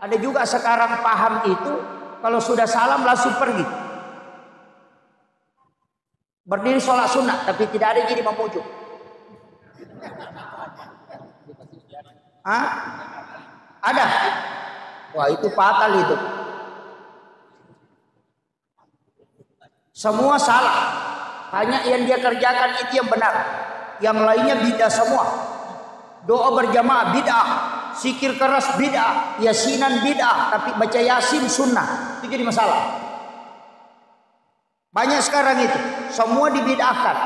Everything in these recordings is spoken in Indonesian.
Ada juga sekarang paham itu, kalau sudah salam langsung pergi. Berdiri sholat sunnah, tapi tidak ada jadi memujuk. Hah? Ada? Wah, itu fatal itu. Semua salah. Hanya yang dia kerjakan itu yang benar. Yang lainnya bid'ah semua. Doa berjamaah bid'ah, zikir keras bid'ah, yasinan bid'ah, tapi baca yasin sunnah. Itu jadi masalah. Banyak sekarang itu, semua dibid'ahkan.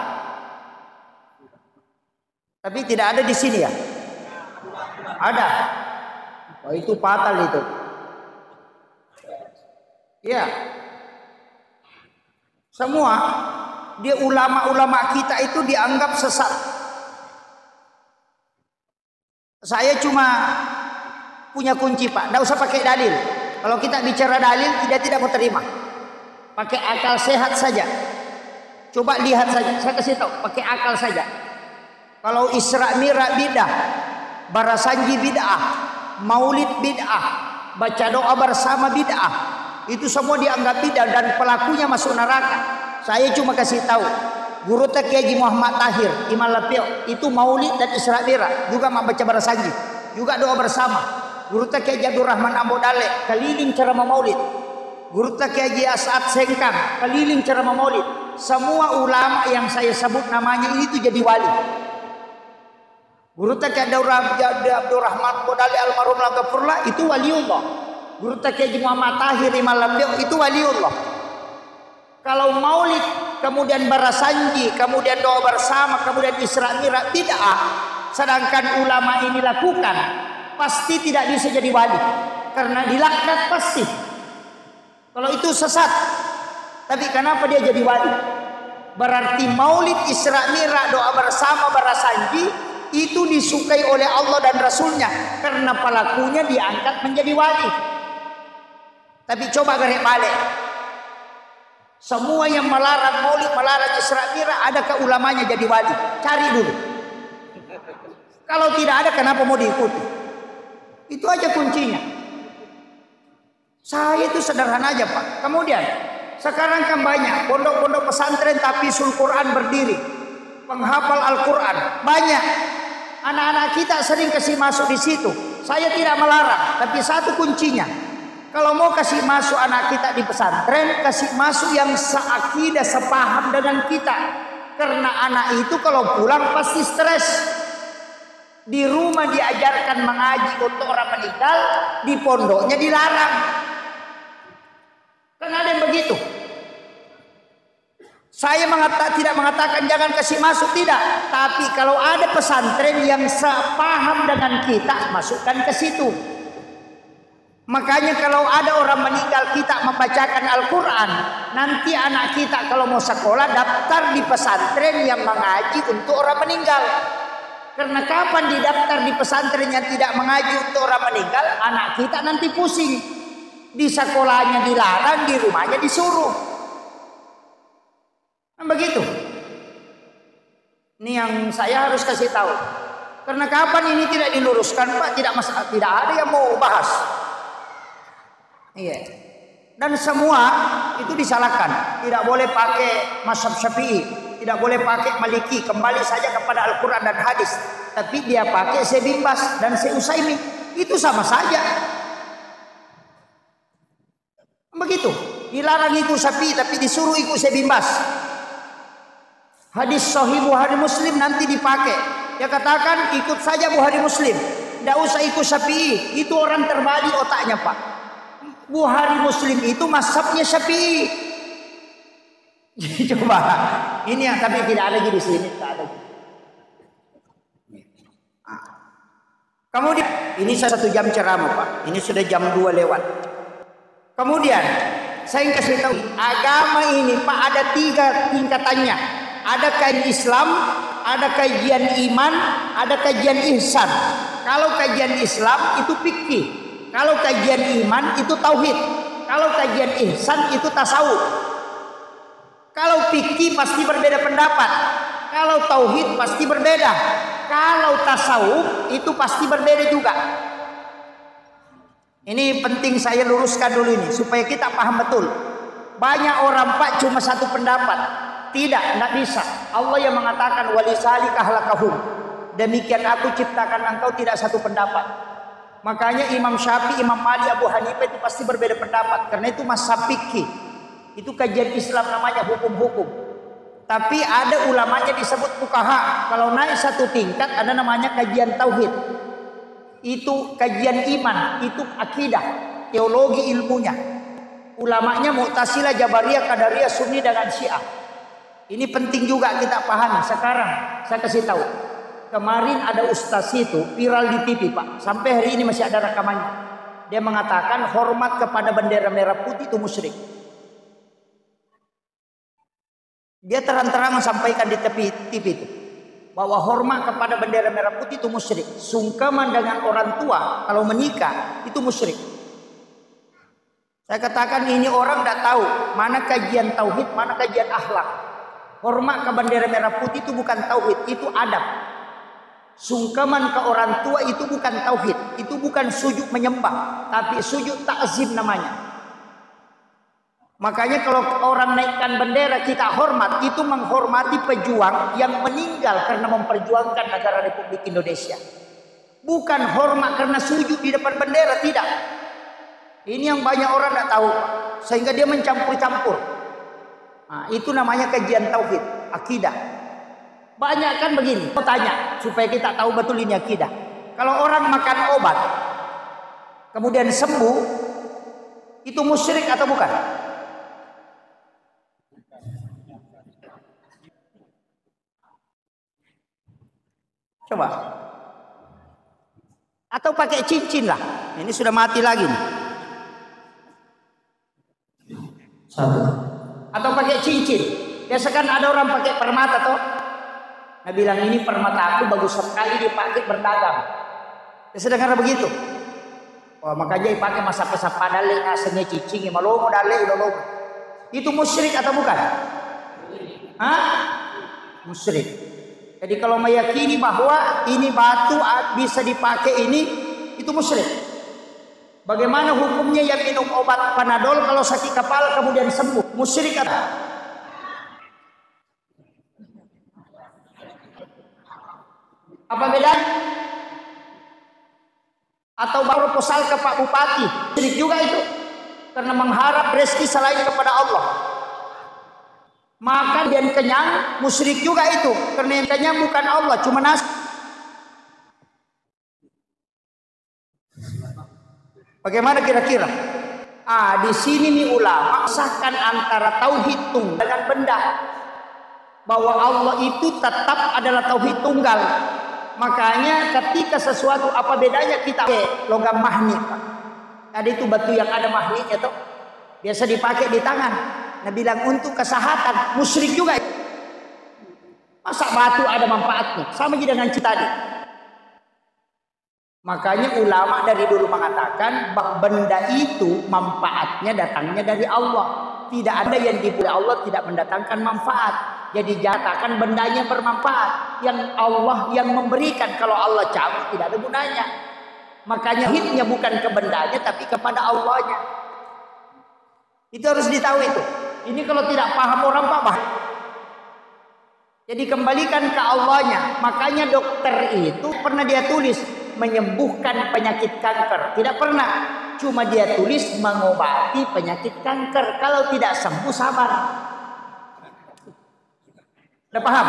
Tapi tidak ada di sini ya. Ada. Oh, itu fatal itu. Ya. Semua dia ulama-ulama kita itu dianggap sesat. Saya cuma punya kunci, Pak. Tidak usah pakai dalil. Kalau kita bicara dalil, tidak mau terima. Pakai akal sehat saja. Coba lihat saja. Saya kasih tahu. Pakai akal saja. Kalau Isra Mi'raj bid'ah, Barasanji bid'ah, Maulid bid'ah, baca doa bersama bid'ah, itu semua dianggap bid'ah dan pelakunya masuk neraka. Saya cuma kasih tahu. Guru Kiai Haji Muhammad Tahir Imam Lapio itu Maulid dan Isra Mi'raj juga membaca Barasanji, juga doa bersama. Guru Kiai Haji Abdul Rahman Ambo Dale keliling ceramah Maulid. Guru Kiai Haji As'ad Sengkang keliling ceramah Maulid. Semua ulama yang saya sebut namanya itu jadi wali. Guru Kiai Abdul Rahman Ambo Dale almarhum Lagafurlah itu waliullah. Guru Kiai Haji Muhammad Tahir Imam Lapio itu waliullah. Kalau Maulid, kemudian Barasanji, kemudian doa bersama, kemudian Isra Mi'raj bid'ah, sedangkan ulama ini lakukan, pasti tidak bisa jadi wali, karena dilaknat pasti. Kalau itu sesat. Tapi kenapa dia jadi wali? Berarti Maulid, Isra Mi'raj, doa bersama, Barasanji itu disukai oleh Allah dan Rasulnya, karena pelakunya diangkat menjadi wali. Tapi coba garek balik. Semua yang melarang Maulid, melarang Isra Mi'raj, adakah ulamanya jadi wali? Cari dulu. Kalau tidak ada, kenapa mau diikuti? Itu aja kuncinya. Saya itu sederhana aja, Pak. Kemudian, sekarang kan banyak pondok-pondok pesantren tahfidzul Quran berdiri, penghafal Al-Quran banyak. Anak-anak kita sering kasih masuk di situ. Saya tidak melarang, tapi satu kuncinya. Kalau mau kasih masuk anak kita di pesantren, kasih masuk yang seakidah, sepaham dengan kita. Karena anak itu kalau pulang pasti stres. Di rumah diajarkan mengaji untuk orang meninggal, di pondoknya dilarang. Kan ada yang begitu. Saya tidak mengatakan jangan kasih masuk, tidak. Tapi kalau ada pesantren yang sepaham dengan kita, masukkan ke situ. Makanya kalau ada orang meninggal kita membacakan Al-Quran, nanti anak kita kalau mau sekolah daftar di pesantren yang mengaji untuk orang meninggal. Karena kapan didaftar di pesantren yang tidak mengaji untuk orang meninggal, anak kita nanti pusing. Di sekolahnya dilarang, di rumahnya disuruh. Nah, begitu. Ini yang saya harus kasih tahu. Karena kapan ini tidak diluruskan, Pak, tidak ada yang mau bahas. Iya. Dan semua itu disalahkan. Tidak boleh pakai mazhab Syafi'i, tidak boleh pakai Maliki, kembali saja kepada Al-Quran dan hadis. Tapi dia pakai Syekh bin Baz dan Syekh Utsaimin, itu sama saja. Begitu. Dilarang ikut Syafi'i tapi disuruh ikut Syekh bin Baz. Hadis Sahih Bukhari Muslim nanti dipakai. Dia katakan ikut saja Bukhari Muslim, tidak usah ikut Syafi'i. Itu orang terbalik otaknya, Pak. Bukhari Muslim itu mazhabnya Syafi'i. Coba, ini yang tapi tidak ada di sini, tidak ada. Kemudian ini 1 jam ceramah, Pak. Ini sudah jam 2 lewat. Kemudian saya kasih tahu agama ini, Pak, ada 3 tingkatannya. Ada kajian Islam, ada kajian iman, ada kajian ihsan. Kalau kajian Islam itu fikih. Kalau kajian iman itu tauhid. Kalau kajian ihsan itu tasawuf. Kalau fikih pasti berbeda pendapat. Kalau tauhid pasti berbeda. Kalau tasawuf itu pasti berbeda juga. Ini penting saya luruskan dulu ini supaya kita paham betul. Banyak orang Pak cuma satu pendapat. Tidak bisa. Allah yang mengatakan walisalika khalaqahum. Demikian aku ciptakan engkau tidak satu pendapat. Makanya Imam Syafi'i, Imam Malik, Abu Hanifah itu pasti berbeda pendapat. Karena itu mazhab fikih. Itu kajian Islam namanya hukum-hukum. Tapi ada ulamanya disebut fuqaha. Kalau naik satu tingkat ada namanya kajian tauhid. Itu kajian iman, itu akidah, teologi ilmunya. Ulamanya Mu'tazilah, Jabariyah, Qadariyah, Sunni dengan Syiah. Ini penting juga kita pahami. Sekarang saya kasih tahu. Kemarin ada ustaz itu viral di TV Pak. Sampai hari ini masih ada rekamannya. Dia mengatakan hormat kepada bendera merah putih itu musyrik. Dia terang-terangan sampaikan di TV itu bahwa hormat kepada bendera merah putih itu musyrik. Sungkaman dengan orang tua kalau menikah itu musyrik. Saya katakan ini orang tidak tahu mana kajian tauhid, mana kajian akhlak. Hormat ke bendera merah putih itu bukan tauhid, itu adab. Sungkaman ke orang tua itu bukan tauhid, itu bukan sujud menyembah, tapi sujud takzim namanya. Makanya kalau orang naikkan bendera kita hormat, itu menghormati pejuang yang meninggal karena memperjuangkan negara Republik Indonesia. Bukan hormat karena sujud di depan bendera, tidak. Ini yang banyak orang tidak tahu, sehingga dia mencampur-campur. Nah, itu namanya kajian tauhid, akidah. Banyak kan begini, mau tanya supaya kita tahu betul ini akidah. Kalau orang makan obat kemudian sembuh, itu musyrik atau bukan? Coba. Atau pakai cincin lah. Ini sudah mati lagi nih. Satu. Atau pakai cincin. Biasa kan ada orang pakai permata toh. Nah bilang ini permata aku bagus sekali dipakai berdagang. Biasa dengar begitu. Oh makanya dipakai masa pesap padale asenya cicing malomo dale lolomo. Itu musyrik atau bukan? Hah? Musyrik. Jadi kalau meyakini bahwa ini batu bisa dipakai ini, itu musyrik. Bagaimana hukumnya yang minum obat Panadol kalau sakit kepala kemudian sembuh? Musyrik atau? Apa bedanya? Atau proposal ke Pak Bupati, musyrik juga itu. Karena mengharap rezeki selain kepada Allah. Makan dan kenyang musyrik juga itu, karena yang kenyang bukan Allah, cuma nasi. Bagaimana kira-kira? Di sini nih ulama sahkan antara tauhid tunggal dengan benda, bahwa Allah itu tetap adalah tauhid tunggal. Makanya ketika sesuatu apa bedanya kita logam magnit. Tadi itu batu yang ada magnetnya tuh biasa dipakai di tangan. Nah bilang untuk kesehatan musyrik juga. Masa batu ada manfaatnya? Sama juga dengan cita tadi. Makanya ulama dari dulu mengatakan bahwa benda itu manfaatnya datangnya dari Allah. Tidak ada yang diberi Allah tidak mendatangkan manfaat. Jadi jatakan bendanya bermanfaat. Yang Allah yang memberikan. Kalau Allah cabut tidak ada gunanya. Makanya hitnya bukan ke bendanya tapi kepada Allahnya. Itu harus ditahu itu. Ini kalau tidak paham orang Pak bah. Jadi kembalikan ke Allahnya. Makanya dokter itu pernah dia tulis menyembuhkan penyakit kanker. Tidak pernah. Cuma dia tulis mengobati penyakit kanker. Kalau tidak sembuh sabar. Sudah paham?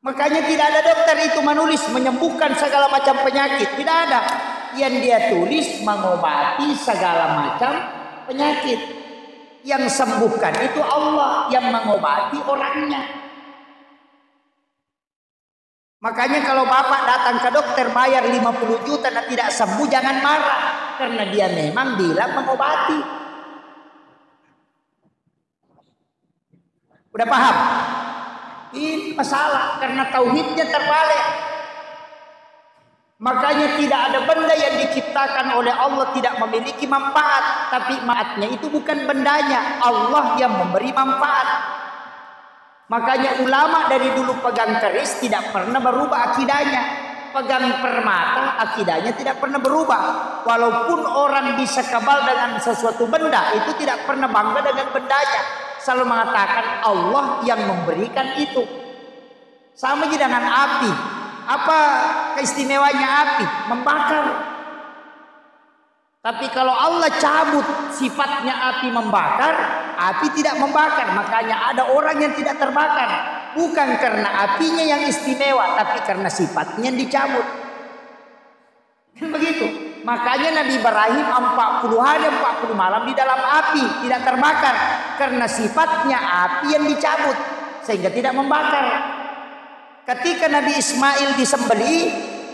Makanya tidak ada dokter itu menulis menyembuhkan segala macam penyakit. Tidak ada. Yang dia tulis mengobati segala macam penyakit. Yang sembuhkan itu Allah, yang mengobati orangnya. Makanya kalau bapak datang ke dokter bayar 50 juta dan tidak sembuh, jangan marah. Karena dia memang bilang mengobati. Udah paham? Ini masalah karena tauhidnya terbalik. Makanya tidak ada benda yang diciptakan oleh Allah tidak memiliki manfaat. Tapi manfaatnya itu bukan bendanya. Allah yang memberi manfaat. Makanya ulama dari dulu pegang keris tidak pernah berubah akidahnya. pegang permata, akidahnya tidak pernah berubah. Walaupun orang bisa kebal dengan sesuatu benda, itu tidak pernah bangga dengan bendanya. Selalu mengatakan Allah yang memberikan itu. Sama juga dengan api. Apa keistimewaannya api? Membakar. Tapi kalau Allah cabut sifatnya api membakar, api tidak membakar. Makanya ada orang yang tidak terbakar. Bukan karena apinya yang istimewa, tapi karena sifatnya yang dicabut. Kan begitu. Makanya Nabi Ibrahim 40 hari 40 malam di dalam api, tidak terbakar. Karena sifatnya api yang dicabut, sehingga tidak membakar. Ketika Nabi Ismail disembelih,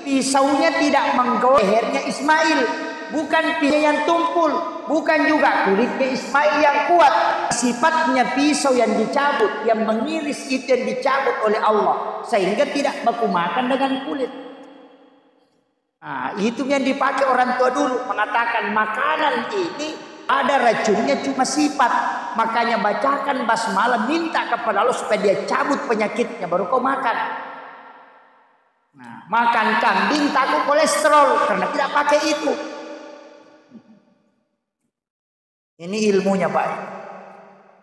pisaunya tidak menggoreng lehernya Ismail. Bukan pisau yang tumpul, bukan juga kulitnya Ismail yang kuat. Sifatnya pisau yang dicabut, yang mengiris itu yang dicabut oleh Allah, sehingga tidak baku makan dengan kulit. Nah, itu yang dipakai orang tua dulu, mengatakan makanan ini ada racunnya cuma sifat. Makanya bacakan basmalah, minta kepada Allah supaya dia cabut penyakitnya, baru kau makan. Nah, makan kambing takut kolesterol karena tidak pakai itu. Ini ilmunya Pak.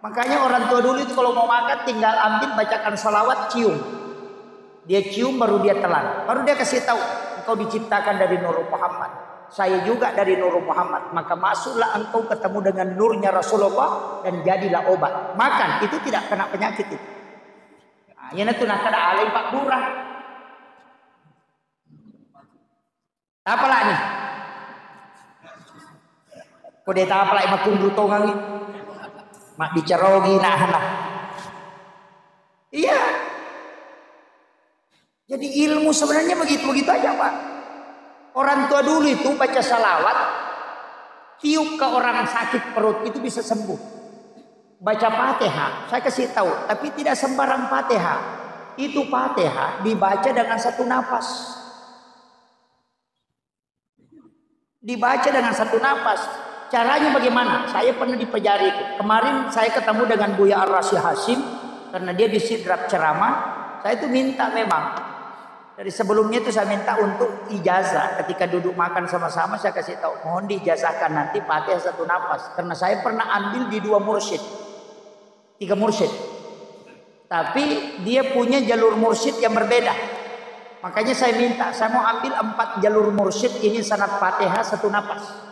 Makanya orang tua dulu itu kalau mau makan tinggal ambil, bacakan salawat, cium. Dia cium baru dia telan. Baru dia kasih tahu, engkau diciptakan dari Nur Muhammad. Saya juga dari Nur Muhammad. Maka masuklah engkau ketemu dengan nurnya Rasulullah dan jadilah obat. Makan itu tidak kena penyakit itu. Nah, ini tuh nak ada alai Pak Burah. Apalah nih? Kode ta pala makung lutongan ni. Mak dicerogi nah. Iya. Jadi ilmu sebenarnya begitu-begitu aja Pak. Orang tua dulu itu baca salawat, tiup ke orang sakit perut itu bisa sembuh. Baca Fatihah, saya kasih tahu, tapi tidak sembarang Fatihah. Itu Fatihah dibaca dengan satu napas. Dibaca dengan satu napas. Caranya bagaimana? Saya pernah dipelajari. Kemarin saya ketemu dengan Buya Ar-Rasyid Hashim karena dia di Sidrap ceramah. Saya itu minta memang dari sebelumnya itu saya minta untuk ijazah. Ketika duduk makan sama-sama saya kasih tahu, mohon diijazahkan nanti Fatihah satu nafas. Karena saya pernah ambil di 2 mursyid, 3 mursyid. Tapi dia punya jalur mursyid yang berbeda. Makanya saya minta, saya mau ambil 4 jalur mursyid ini sanad Fatihah satu nafas.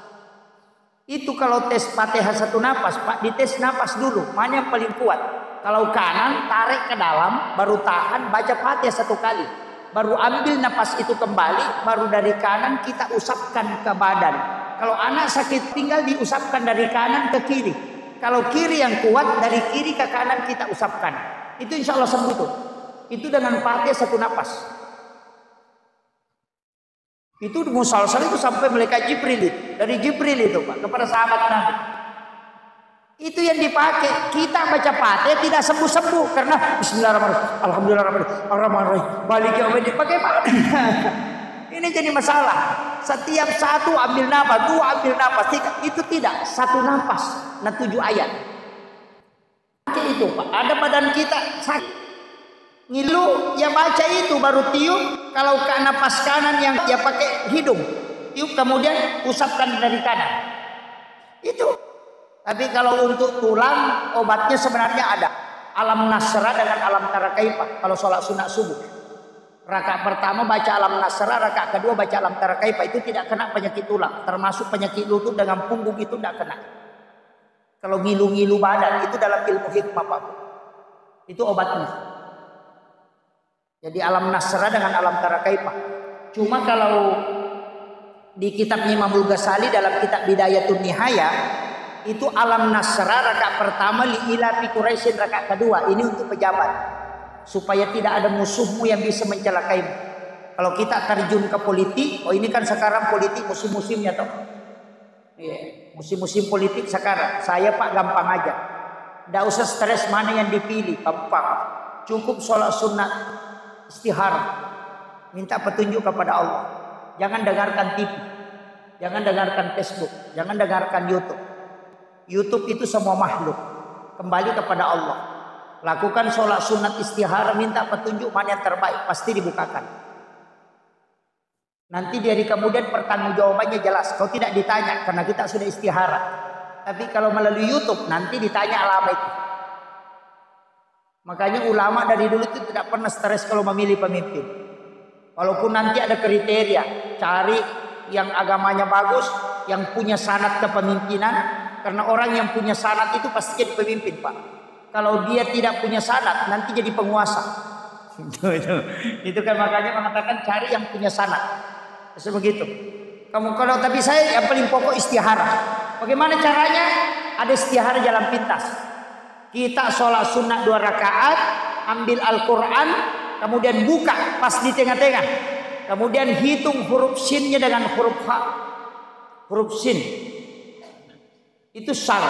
Itu kalau tes Fatihah satu napas, Pak, dites napas dulu, mana yang paling kuat. Kalau kanan, tarik ke dalam, baru tahan, baca Fatihah 1 kali. Baru ambil napas itu kembali, baru dari kanan kita usapkan ke badan. Kalau anak sakit, tinggal diusapkan dari kanan ke kiri. Kalau kiri yang kuat, dari kiri ke kanan kita usapkan. Itu insya Allah sembuh tuh. Itu dengan Fatihah 1 napas. Itu musalsal itu sampai malaikat Jibril itu. Dari Jibril itu Pak kepada sahabat Nabi. Itu yang dipakai. Kita baca Fatihah tidak sembuh-sembuh karena bismillahirrahmanirrahim, alhamdulillahirrahmanirrahim, balik yaumidin. Bagaimana? Ini jadi masalah. Setiap satu ambil nafas, 2 ambil nafas, 3. Itu tidak, 1 nafas. Nah 7 ayat. Itu Pak. Ada badan kita sakit. Ngilu ya baca itu baru tiup. Kalau ke napas kanan yang ya pakai hidung, tiup kemudian usapkan dari kanan. Itu. Tapi kalau untuk tulang obatnya sebenarnya ada. Alam Nasra dengan alam Tarakaifah. Kalau sholat sunat subuh, rakaat pertama baca alam Nasra, rakaat kedua baca alam Tarakaifah. Itu tidak kena penyakit tulang. Termasuk penyakit lutut dengan punggung itu tidak kena. Kalau ngilu-ngilu badan itu dalam ilmu hikmah Pak. Itu obatnya. Jadi alam Nasra dengan alam Tarakaifah. Cuma kalau di kitabnya Imamul Ghazali dalam kitab Bidayatun Nihaya, itu alam Nasra rakaat pertama li'ilafi Quraisyin, rakaat kedua ini untuk pejabat supaya tidak ada musuhmu yang bisa mencelakaimu. Kalau kita terjun ke politik, oh ini kan sekarang politik musim-musimnya toh. Iya, musim-musim politik sekarang. Saya Pak gampang aja. Tidak usah stres mana yang dipilih, gampang. Cukup sholat sunat istihara, minta petunjuk kepada Allah. Jangan dengarkan TV, jangan dengarkan Facebook, jangan dengarkan YouTube. YouTube itu semua makhluk. Kembali kepada Allah. Lakukan sholat sunat istihara, minta petunjuk mana yang terbaik, pasti dibukakan. Nanti dari kemudian pertanggungjawabannya jelas. Kau tidak ditanya karena kita sudah istihara. Tapi kalau melalui YouTube nanti ditanya lama itu. Makanya ulama dari dulu itu tidak pernah stres kalau memilih pemimpin. Walaupun nanti ada kriteria, cari yang agamanya bagus, yang punya sanad kepemimpinan. Karena orang yang punya sanad itu pasti jadi pemimpin, Pak. Kalau dia tidak punya sanad, nanti jadi penguasa. Itu kan makanya mengatakan cari yang punya sanad. Begitu. Kalau tapi saya yang paling pokok istihara. Bagaimana caranya? Ada istihara jalan pintas. Kita sholat sunnah 2 rakaat, ambil Al-Quran, kemudian buka pas di tengah-tengah. Kemudian hitung huruf sinnya dengan huruf ha. Huruf sin itu syar.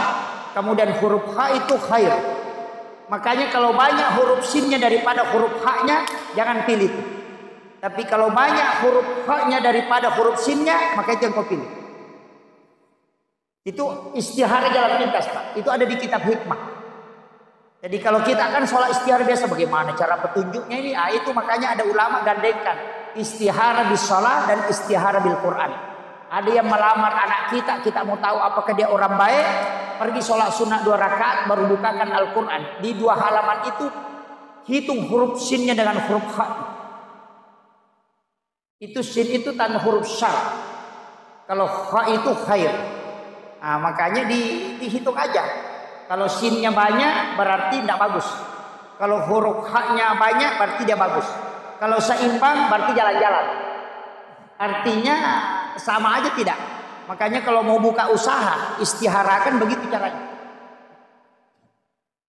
Kemudian huruf ha itu khair. Makanya kalau banyak huruf sinnya daripada huruf ha-nya, jangan pilih. Tapi kalau banyak huruf ha-nya daripada huruf sinnya, maka itu yang kau pilih. Itu istihara jalan pintas, Pak. Itu ada di kitab hikmah. Jadi kalau kita kan sholat istihara biasa, bagaimana cara petunjuknya ini? Itu makanya ada ulama gandengkan istihara bis sholat dan istihara bil Quran. Ada yang melamar anak kita mau tahu apakah dia orang baik, pergi sholat sunnah 2 rakaat baru bukakan Al-Quran. Di 2 halaman itu hitung huruf sinnya dengan huruf ha. Itu sin itu tanda huruf syar. Kalau ha itu khair. Nah, makanya dihitung aja. Kalau sinnya banyak berarti tidak bagus. Kalau huruf ha-nya banyak berarti dia bagus. Kalau seimbang berarti jalan-jalan. Artinya sama aja tidak. Makanya kalau mau buka usaha, istiharakan begitu caranya.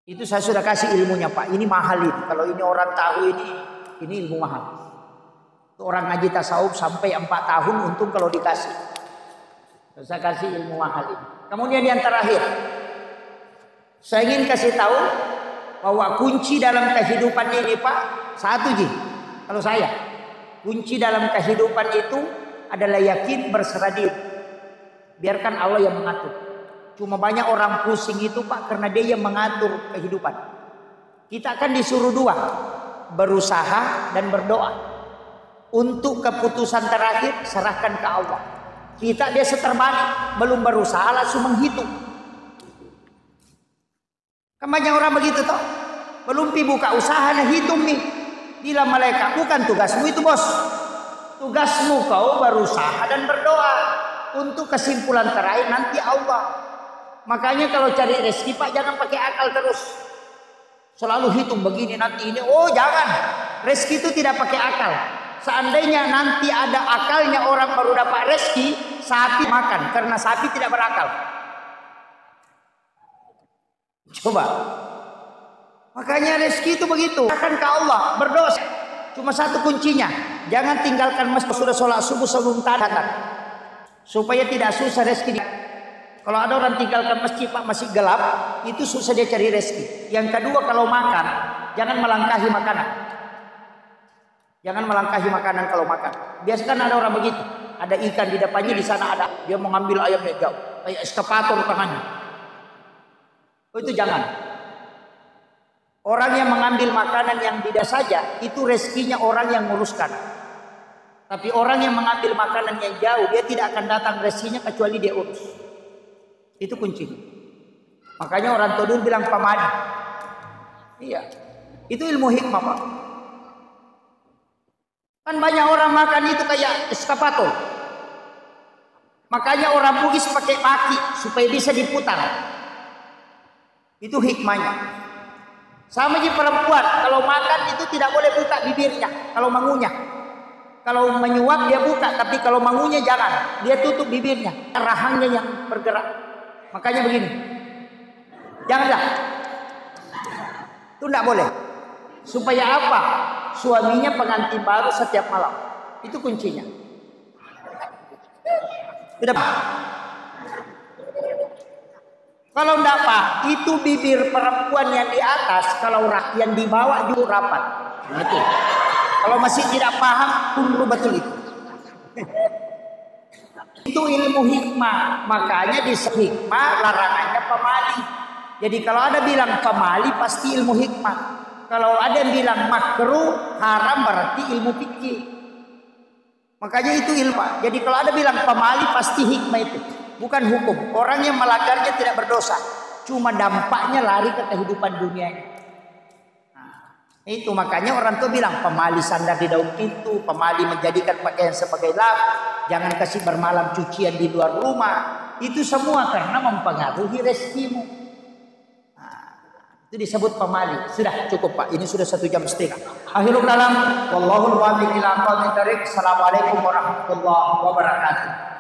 Itu saya sudah kasih ilmunya, Pak. Ini mahal ini. Kalau ini orang tahu ini ilmu mahal. Itu orang ngaji tasawuf sampai 4 tahun untung kalau dikasih. Saya kasih ilmu mahal ini. Kemudian yang terakhir, saya ingin kasih tahu bahwa kunci dalam kehidupan ini, Pak, satu ji. Kalau saya, kunci dalam kehidupan itu adalah yakin, berserah diri. Biarkan Allah yang mengatur. Cuma banyak orang pusing itu, Pak, karena dia yang mengatur kehidupan. Kita akan disuruh 2, berusaha dan berdoa. Untuk keputusan terakhir serahkan ke Allah. Kita biasa terbalik, belum berusaha langsung menghitung. Kan banyak orang begitu toh. Belum buka usaha nah hitung nih. Bila malaikat, bukan tugasmu itu, bos. Tugasmu kau berusaha dan berdoa. Untuk kesimpulan terakhir nanti Allah. Makanya kalau cari rezeki, Pak, jangan pakai akal terus. Selalu hitung begini nanti ini. Oh, jangan. Rezeki itu tidak pakai akal. Seandainya nanti ada akalnya orang baru dapat rezeki, sapi makan karena sapi tidak berakal. Coba. Makanya rezeki itu begitu. Akan ke Allah, berdoa. Cuma satu kuncinya. Jangan tinggalkan masjid sudah sholat subuh sebelum datang. Supaya tidak susah rezeki. Kalau ada orang tinggalkan masjid, Pak, masih gelap, itu susah dia cari rezeki. Yang kedua, kalau makan, jangan melangkahi makanan. Jangan melangkahi makanan kalau makan. Biasakan ada orang begitu. Ada ikan di depannya, di sana ada. Dia mau ngambil ayamnya jauh. Kayak eskavator tangannya. Oh, itu jangan. Orang yang mengambil makanan yang tidak saja, itu rezekinya orang yang nguruskan. Tapi orang yang mengambil makanan yang jauh, dia tidak akan datang rezekinya kecuali dia urus. Itu kunci. Makanya orang Todul bilang pamadi. Iya. Itu ilmu hikmah, Pak. Kan banyak orang makan itu kayak eskavator. Makanya orang Bugis pakai paki supaya bisa diputar. Itu hikmahnya. Sama di perempuan, kalau makan itu tidak boleh buka bibirnya kalau mengunyah. Kalau menyuap dia buka, tapi kalau mengunyah jangan. Dia tutup bibirnya, rahangnya yang bergerak. Makanya begini. Janganlah. Itu tidak boleh. Supaya apa? Suaminya pengantin baru setiap malam. Itu kuncinya. Sudah. Kalau tidak, Pak, itu bibir perempuan yang di atas, kalau yang di bawah juga rapat. Betul. Kalau masih tidak paham, tunggu betul itu. Itu ilmu hikmah. Makanya di hikmah larangannya pemali. Jadi kalau ada bilang pemali pasti ilmu hikmah. Kalau ada yang bilang makruh haram berarti ilmu fikih. Makanya itu ilmu. Jadi kalau ada bilang pemali pasti hikmah itu. Bukan hukum. Orang yang melanggarnya tidak berdosa. Cuma dampaknya lari ke kehidupan dunianya. Nah, itu makanya orang tua bilang pemali sandar di daun pintu. Pemali menjadikan pakaian sebagai lap. Jangan kasih bermalam cucian di luar rumah. Itu semua karena mempengaruhi rezekimu. Itu disebut pemali. Sudah cukup Pak. Ini sudah 1 jam setengah. Akhirul kalam. Wallahul muwaffiq ila aqwamit thariq. Assalamualaikum warahmatullahi wabarakatuh.